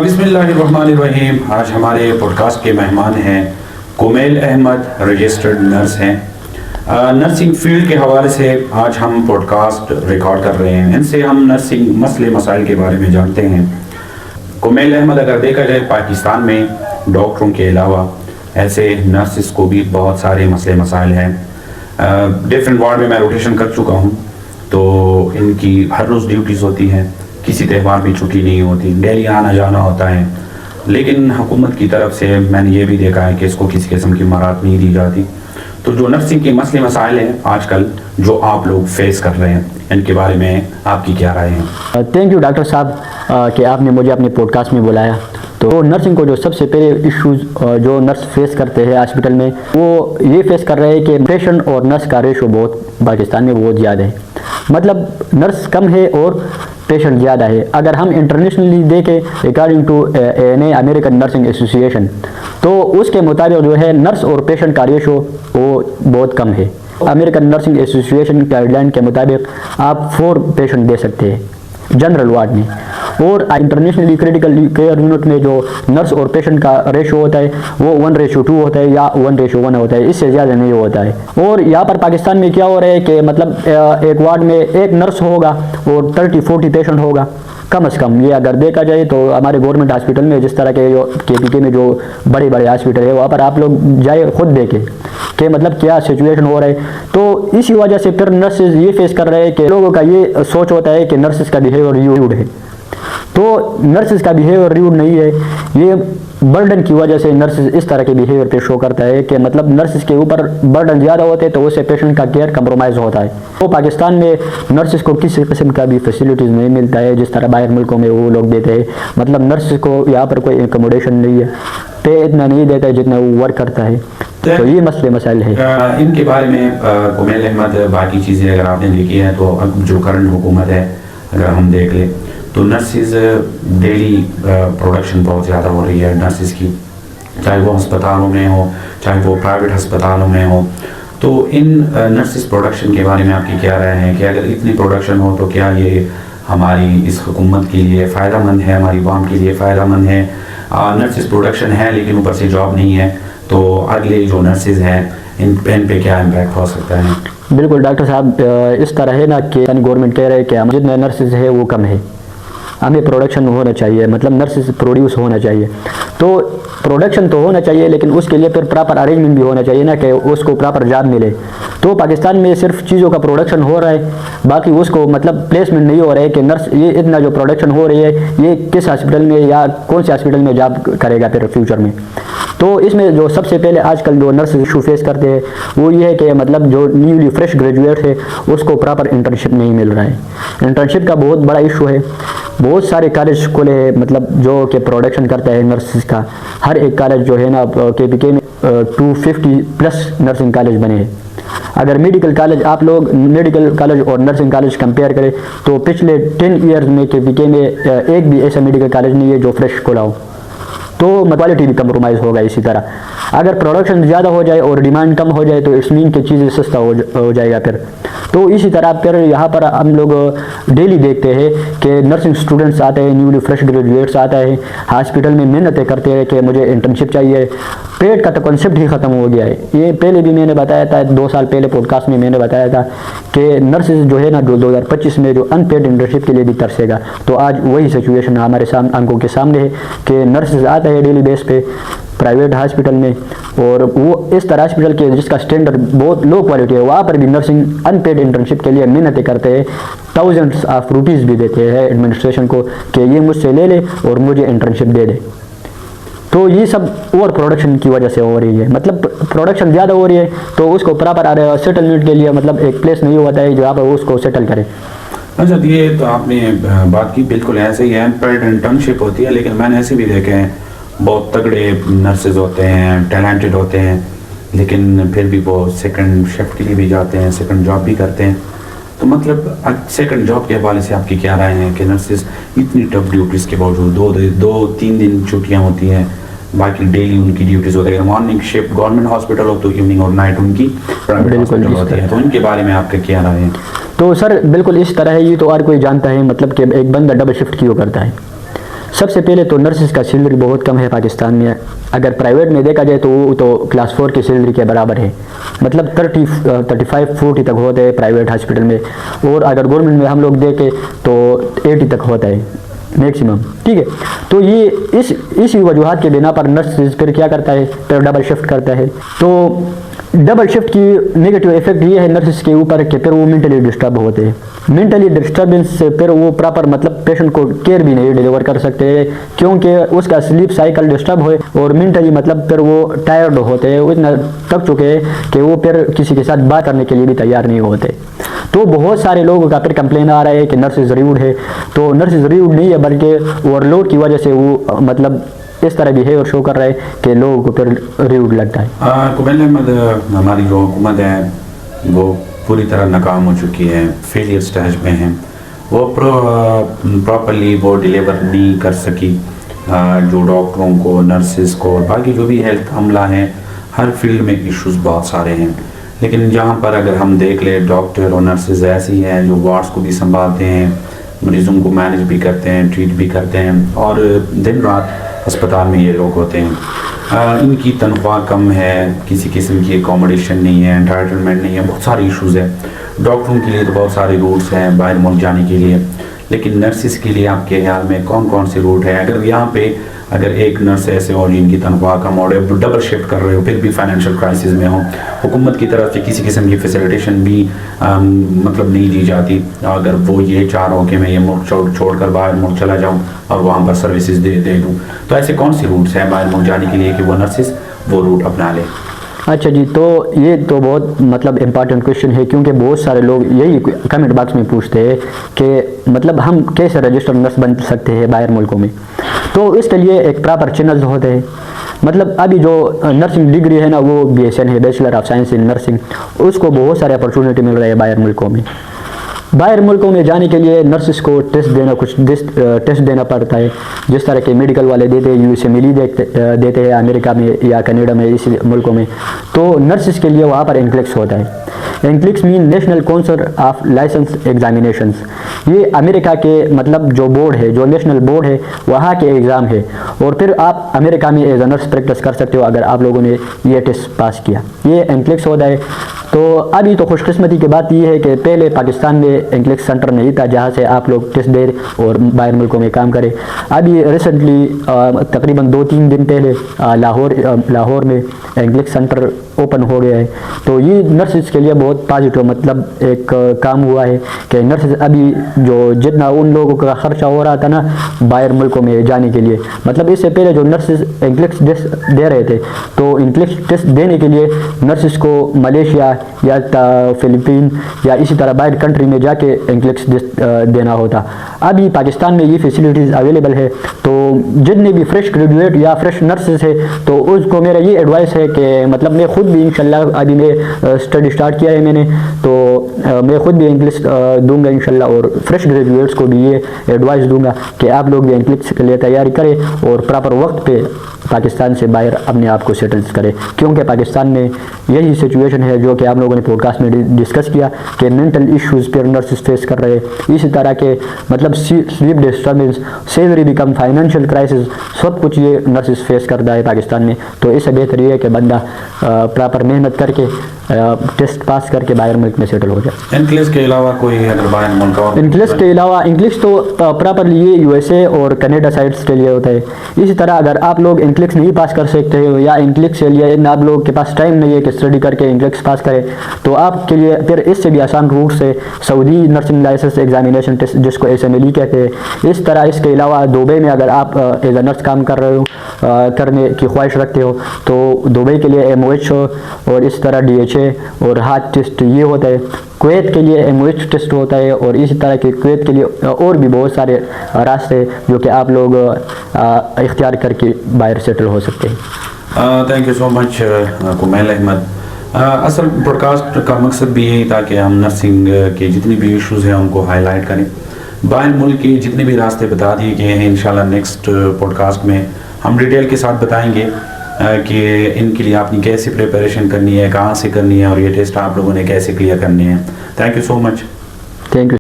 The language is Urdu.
بسم اللہ الرحمن الرحیم. آج ہمارے پوڈ کاسٹ کے مہمان ہیں کمیل احمد، رجسٹرڈ نرس ہیں. نرسنگ فیلڈ کے حوالے سے آج ہم پوڈ کاسٹ ریکارڈ کر رہے ہیں. ان سے ہم نرسنگ مسئلے مسائل کے بارے میں جانتے ہیں. کمیل احمد، اگر دیکھا جائے پاکستان میں ڈاکٹروں کے علاوہ ایسے نرسز کو بھی بہت سارے مسئلے مسائل ہیں. ڈفرینٹ وارڈ میں روٹیشن کر چکا ہوں، تو ان کی ہر روز ڈیوٹیز ہوتی ہیں، کسی تہوار بھی چھٹی نہیں ہوتی، ڈیلی آنا جانا ہوتا ہے. لیکن حکومت کی طرف سے میں نے یہ بھی دیکھا ہے کہ اس کو کسی قسم کی مراعات نہیں دی جاتی. تو جو نرسنگ کے مسئلے مسائل ہیں آج کل جو آپ لوگ فیس کر رہے ہیں، ان کے بارے میں آپ کی کیا رائے ہیں؟ تھینک یو ڈاکٹر صاحب کہ آپ نے مجھے اپنے پوڈ کاسٹ میں بلایا. تو نرسنگ کو جو سب سے پہلے ایشوز جو نرس فیس کرتے ہیں ہاسپٹل میں، وہ یہ فیس کر رہے ہیں کہ پیشنٹ اور نرس کا ریشو بہت پاکستان میں بہت زیادہ ہے. مطلب نرس کم ہے اور پیشنٹ زیادہ ہے. اگر ہم انٹرنیشنلی دیکھیں according to American nursing association, تو اس کے مطابق جو ہے نرس اور پیشنٹ کا ریشو وہ بہت کم ہے. American nursing association guide line کے مطابق آپ 4 پیشنٹ دے سکتے ہیں جنرل وارڈ میں، اور انٹرنیشنلی کریٹیکل کیئر یونٹ میں جو نرس اور پیشنٹ کا ریشو ہوتا ہے وہ 1:2 ہوتا ہے یا 1:1 ہوتا ہے، اس سے زیادہ نہیں ہوتا ہے. اور یہاں پر پاکستان میں کیا ہو رہا ہے کہ مطلب ایک وارڈ میں ایک نرس ہوگا اور 30-40 پیشنٹ ہوگا کم از کم. یہ اگر دیکھا جائے تو ہمارے گورنمنٹ ہاسپٹل میں جس طرح کے KPK میں جو بڑے بڑے ہاسپٹل ہے، وہاں پر آپ لوگ جائے خود دیکھیں کہ مطلب کیا سچویشن ہو رہا ہے. تو اسی وجہ سے پھر نرسز یہ فیس کر رہے ہیں کہ لوگوں کا یہ سوچ ہوتا ہے کہ نرسز کا بیہیویئر ریوڈ ہے. تو نرسز کا بیہیویئر ریوڈ نہیں ہے، یہ برڈن کی وجہ سے نرسز اس طرح کے بیہیویئر پہ شو کرتا ہے کہ مطلب نرسز کے اوپر برڈن زیادہ ہوتے ہیں تو اس سے پیشنٹ کا کیئر کمپرومائز ہوتا ہے. تو پاکستان میں نرسز کو کسی قسم کا بھی فیسلٹیز نہیں ملتا ہے جس طرح باہر ملکوں میں وہ لوگ دیتے ہیں. مطلب نرسز کو یہاں پر کوئی اکوموڈیشن نہیں ہے، پے اتنا نہیں دیتا ہے جتنا وہ ورک کرتا ہے. تو یہ مسئلے مسائل ہے. ان کے بارے میں کمیل احمد، باقی چیزیں اگر آپ نے دیکھی ہیں تو اب جو کرنٹ حکومت ہے اگر ہم دیکھ لیں تو نرسز ڈیلی پروڈکشن بہت زیادہ ہو رہی ہے نرسز کی، چاہے وہ ہسپتالوں میں ہو چاہے وہ پرائیویٹ ہسپتالوں میں ہو. تو ان نرسز پروڈکشن کے بارے میں آپ کی کیا رائے ہے کہ اگر اتنی پروڈکشن ہو تو کیا یہ ہماری اس حکومت کے لیے فائدہ مند ہے، ہماری عوام کے لیے فائدہ مند ہے؟ نرسز پروڈکشن ہے لیکن اوپر سے جاب نہیں ہے، تو اگلے جو نرسز ہیں ان پہ کیا امپیکٹ ہو سکتا ہے؟ بالکل ڈاکٹر صاحب، اس طرح ہے نا کہ گورنمنٹ کہہ رہے ہیں کہ جتنے نرسز ہے وہ کم ہے، ہمیں پروڈکشن ہونا چاہیے، مطلب نرسز پروڈیوس ہونا چاہیے. تو پروڈکشن تو ہونا چاہیے لیکن اس کے لیے پھر پراپر ارینجمنٹ بھی ہونا چاہیے نا کہ اس کو پراپر جاب ملے. تو پاکستان میں صرف چیزوں کا پروڈکشن ہو رہا ہے، باقی اس کو مطلب پلیسمنٹ نہیں ہو رہا ہے کہ نرس یہ اتنا جو پروڈکشن ہو رہی ہے یہ کس ہاسپٹل میں یا کون سے ہاسپٹل میں جاب کرے گا پھر فیوچر میں. تو اس میں جو سب سے پہلے آج کل جو نرس ایشو فیس کرتے ہیں وہ یہ ہے کہ مطلب جو نیولی فریش گریجویٹ ہے اس کو پراپر انٹرنشپ نہیں مل رہا ہے. انٹرنشپ کا بہت بڑا ایشو ہے. بہت سارے کالج کھلے ہیں مطلب جو کہ پروڈکشن کرتا ہے نرسز کا. ہر ایک کالج جو ہے نا KPK میں 250+ نرسنگ کالج بنے ہیں. اگر میڈیکل کالج آپ لوگ میڈیکل کالج اور نرسنگ کالج کمپیئر کریں تو پچھلے 10 ایئرز میں KPK میں ایک بھی ایسا میڈیکل کالج نہیں ہے جو فریش کھلا ہو. تو کوالٹی بھی کمپرومائز ہوگا. اسی طرح اگر پروڈکشن زیادہ ہو جائے اور ڈیمانڈ کم ہو جائے تو اٹس مین کہ چیزیں سستا ہو جائے گا پھر. تو اسی طرح پھر یہاں پر ہم لوگ ڈیلی دیکھتے ہیں کہ نرسنگ اسٹوڈنٹس آتے ہیں، نیولی فریش گریجویٹس آتا ہے ہاسپٹل میں، محنتیں کرتے ہیں کہ مجھے انٹرنشپ چاہیے. پیڈ کا تو کنسیپٹ ہی ختم ہو گیا ہے. یہ پہلے بھی میں نے بتایا تھا، 2 سال پہلے پوڈ کاسٹ میں نے بتایا تھا کہ نرسز جو ہے نا 2025 میں جو ان پیڈ انٹرنشپ کے لیے بھی ترسے گا. تو آج وہی سچویشن ہمارے آنکھوں کے سامنے ہے کہ نرسز آتا ہے ڈیلی بیس پہ پرائیویٹ ہاسپٹل میں، اور وہ اس طرح ہاسپٹل کے جس کا اسٹینڈرڈ بہت لو کوالٹی ہے وہاں پر بھی نرسنگ ان پیڈ انٹرنشپ کے لیے محنتیں کرتے ہیں. تھاؤزنڈس آف روپیز بھی دیتے ہیں ایڈمنسٹریشن کو کہ یہ مجھ سے لے لے اور مجھے انٹرنشپ دے دے. تو یہ سب اوور پروڈکشن کی وجہ سے ہو رہی ہے. مطلب پروڈکشن زیادہ ہو رہی ہے تو اس کو پراپر سیٹلمنٹ کے لیے مطلب ایک پلیس نہیں ہوتا ہے جہاں پر اس کو سیٹل کرے. اچھا، یہ تو آپ نے بات کی بالکل ایسے ہی ہے، پیڈ انٹرنشپ ہوتی ہے، لیکن میں نے ایسے بھی دیکھے ہیں بہت تگڑے نرسز ہوتے ہیں، ٹیلنٹڈ ہوتے ہیں، لیکن پھر بھی وہ سیکنڈ شفٹ کے لیے بھی جاتے ہیں، سیکنڈ جاب بھی کرتے ہیں. تو مطلب سیکنڈ جاب کے حوالے سے آپ کی کیا رائے ہیں کہ نرسز اتنی ٹف ڈیوٹیز کے باوجود 2-3 دن چھٹیاں ہوتی ہیں، باقی ڈیلی ان کی ڈیوٹیز ہوتی ہے، مارننگ شفٹ گورنمنٹ ہاسپٹل ہو تو ایوننگ اور نائٹ ان کی پرائیویٹ ہاسپٹل ہوتی ہے، تو ان کے بارے میں آپ کا کیا رائے ہے؟ تو سر بالکل اس طرح ہے، یہ تو ہر کوئی جانتا ہے مطلب کہ ایک بندہ ڈبل شفٹ کیوں کرتا ہے. سب سے پہلے تو نرسز کا سیلری بہت کم ہے پاکستان میں. اگر پرائیویٹ میں دیکھا جائے تو وہ تو کلاس 4 کی سیلری کے برابر ہے, مطلب 35-40 تک ہوتے ہیں پرائیویٹ ہاسپٹل میں, اور اگر گورنمنٹ میں ہم لوگ دیکھیں تو 80 تک ہوتا ہے میکسیمم. ٹھیک ہے, تو یہ اسی وجوہات کے بنا پر نرسز پھر کیا کرتا ہے, پھر ڈبل شفٹ کرتا ہے. تو ڈبل شفٹ کی نیگیٹو ایفیکٹ یہ ہے نرسز کے اوپر کہ پھر وہ مینٹلی ڈسٹرب ہوتے ہیں. مینٹلی ڈسٹربنس سے پھر وہ پراپر مطلب پیشنٹ کو کیئر بھی نہیں ڈیلیور کر سکتے, کیونکہ اس کا سلیپ سائیکل ڈسٹرب ہوئے, اور مینٹلی مطلب پھر وہ ٹائرڈ ہوتے ہیں, وہ اتنا تھک چکے ہیں کہ وہ پھر کسی کے ساتھ بات کرنے کے لیے بھی تیار نہیں ہوتے. تو بہت سارے لوگوں کا پھر کمپلین آ رہا ہے کہ نرسز ریوڈ ہے. تو نرسز ریوڈ نہیں ہے, بلکہ اوور لوڈ کی وجہ سے وہ مطلب اس طرح بیہیور شو کر رہے کہ لوگوں کو پھر ریوڈ لگتا ہے. کومیل احمد, ہماری جو حکومت ہے وہ پوری طرح ناکام ہو چکی ہے, فیلئر سٹیج میں ہیں, وہ پراپرلی وہ ڈیلیور نہیں کر سکی جو ڈاکٹروں کو, نرسز کو, اور باقی جو بھی ہیلتھ عملہ ہیں. ہر فیلڈ میں ایشوز بہت سارے ہیں, لیکن جہاں پر اگر ہم دیکھ لیں ڈاکٹر اور نرسز ایسی ہیں جو وارڈس کو بھی سنبھالتے ہیں, مریضوں کو مینج بھی کرتے ہیں, ٹریٹ بھی کرتے ہیں, اور دن رات اسپتال میں یہ لوگ ہوتے ہیں. ان کی تنخواہ کم ہے, کسی قسم کی اکوموڈیشن نہیں ہے, انٹائٹلمنٹ نہیں ہے, بہت سارے ایشوز ہیں. ڈاکٹروں کے لیے تو بہت سارے روٹس ہیں باہر ملک جانے کے لیے, لیکن نرسز کے لیے آپ کے خیال میں کون کون سے روٹ ہیں؟ اگر یہاں پہ اگر ایک نرس ایسے ہو جن کی تنخواہ کم ہو رہے ہو, ڈبل شفٹ کر رہے ہو, پھر بھی فائنینشیل کرائسس میں ہو, حکومت کی طرف سے کسی قسم کی فیسیلیٹیشن بھی مطلب نہیں دی جاتی, اگر وہ یہ چاہ رہا ہو کہ میں یہ ملک چھوڑ کر باہر ملک چلا جاؤں اور وہاں پر سروسز دے دوں, تو ایسے کون سی روٹس ہیں باہر ملک جانے کے لیے کہ وہ نرسز وہ روٹ اپنا لیں؟ اچھا جی, تو یہ تو بہت مطلب امپارٹنٹ کویشچن ہے, کیونکہ بہت سارے لوگ یہی کمنٹ باکس میں پوچھتے ہیں کہ مطلب ہم کیسے رجسٹرڈ نرس بن سکتے ہیں باہر ملکوں میں. تو اس کے لیے ایک پراپر چینلز ہوتے ہیں. مطلب ابھی جو نرسنگ ڈگری ہے نا وہ BSN ہے, bachelor of science in nursing, اس کو بہت سارے اپرچونیٹی مل رہے ہیں باہر ملکوں میں. باہر ملکوں میں جانے کے لیے نرسز کو ٹیسٹ دینا پڑتا ہے, جس طرح کے میڈیکل والے دیتے ہیں, USMLE دیتے ہیں امریکہ میں یا کینیڈا میں, اسی ملکوں میں. تو نرسز کے لیے وہاں پر NCLEX ہوتا ہے. NCLEX مین national council of license examinations. یہ امریکہ کے مطلب جو بورڈ ہے, جو نیشنل بورڈ ہے, وہاں کے ایگزام ہے, اور پھر آپ امریکہ میں ایز اے نرس پریکٹس کر سکتے ہو اگر آپ لوگوں نے یہ ٹیسٹ پاس کیا. یہ NCLEX ہوتا ہے. تو ابھی تو خوش قسمتی کی بات یہ ہے کہ پہلے پاکستان میں NCLEX سینٹر نہیں تھا جہاں سے آپ لوگ ٹیسٹ دے اور باہر ملکوں میں کام کرے. ابھی ریسنٹلی تقریباً 2-3 دن پہلے لاہور میں NCLEX سینٹر اوپن ہو گیا ہے. تو یہ نرسز کے لیے بہت پازیٹیو مطلب ایک کام ہوا ہے کہ نرسز ابھی جو جتنا ان لوگوں کا خرچہ ہو رہا تھا نا باہر ملکوں میں جانے کے لیے, مطلب اس سے پہلے جو نرسز NCLEX دے رہے تھے, تو NCLEX ٹیسٹ دینے کے لیے نرسز کو ملیشیا یا فلپین یا اسی طرح باہر کنٹری میں جا کے NCLEX دینا ہوتا. ابھی پاکستان میں یہ فیسلٹیز اویلیبل ہے. تو جتنے بھی فریش گریجویٹ یا فریش نرسز ہے, تو اس کو میرا یہ ایڈوائس ہے کہ مطلب میں خود بھی انشاءاللہ ابھی میں اسٹڈی اسٹارٹ کیا ہے میں نے, تو میں خود بھی NCLEX دوں گا انشاءاللہ, اور فریش گریجویٹس کو بھی یہ ایڈوائس دوں گا کہ آپ لوگ بھی NCLEX کے لیے تیاری کریں اور پراپر وقت پہ پاکستان سے باہر اپنے آپ کو سیٹلز کرے. کیونکہ پاکستان میں یہی سچویشن ہے جو کہ آپ لوگوں نے پوڈ کاسٹ میں ڈسکس کیا کہ مینٹل ایشوز پر نرسز فیس کر رہے, اسی طرح کے مطلب سلیپ ڈسٹربنس, سیلری بھی کم, فائنینشیل کرائسس, سب کچھ یہ نرسز فیس کرتا ہے پاکستان میں. تو اس سے بہتر یہ ہے کہ بندہ پراپر محنت کر کے ٹیسٹ پاس کر کے باہر ملک میں سیٹل ہو جائے. NCLEX کے علاوہ کوئی اگر باہر ملک اور NCLEX کے علاوہ NCLEX تو پراپرلی یہ USA اور کینیڈا سائٹس کے لیے ہوتا ہے. اسی طرح اگر آپ لوگ NCLEX نہیں پاس کر سکتے ہو یا NCLEX کے لیے آپ لوگ کے پاس ٹائم نہیں ہے کہ اسٹڈی کر کے NCLEX پاس کرے, تو آپ کے لیے پھر اس سے بھی آسان روٹ سے سعودی نرسنگ لائسنس ایگزامینیشن ٹیسٹ جس کو SMLE کہتے ہیں. اس طرح اس کے علاوہ دبئی میں اگر آپ ایز اے نرس کام کر رہے ہو, کرنے کی خواہش رکھتے ہو, تو دبئی کے لیے MOH اور اس طرح DHA اور ہارٹ ٹیسٹ یہ ہوتا ہے. کویت کے لیے MOH ٹیسٹ ہوتا ہے, اور اسی طرح کے کویت کے لیے اور بھی بہت سارے راستے جو کہ آپ لوگ اختیار کر کے باہر سیٹل ہو سکتے ہیں. تھینک یو سو مچ کومیل احمد. اصل پوڈ کاسٹ کا مقصد بھی یہی تھا کہ ہم نرسنگ کے جتنی بھی ایشوز ہیں ان کو ہائی لائٹ کریں. باہر ملک کے جتنے بھی راستے بتا دیے گئے ہیں, انشاءاللہ نیکسٹ پوڈ کاسٹ میں ہم ڈیٹیل کے ساتھ بتائیں گے کہ ان کے لیے آپ نے کیسے پریپریشن کرنی ہے, کہاں سے کرنی ہے, اور یہ ٹیسٹ آپ لوگوں نے کیسے کلیئر کرنے ہیں. Thank you so much. Thank you.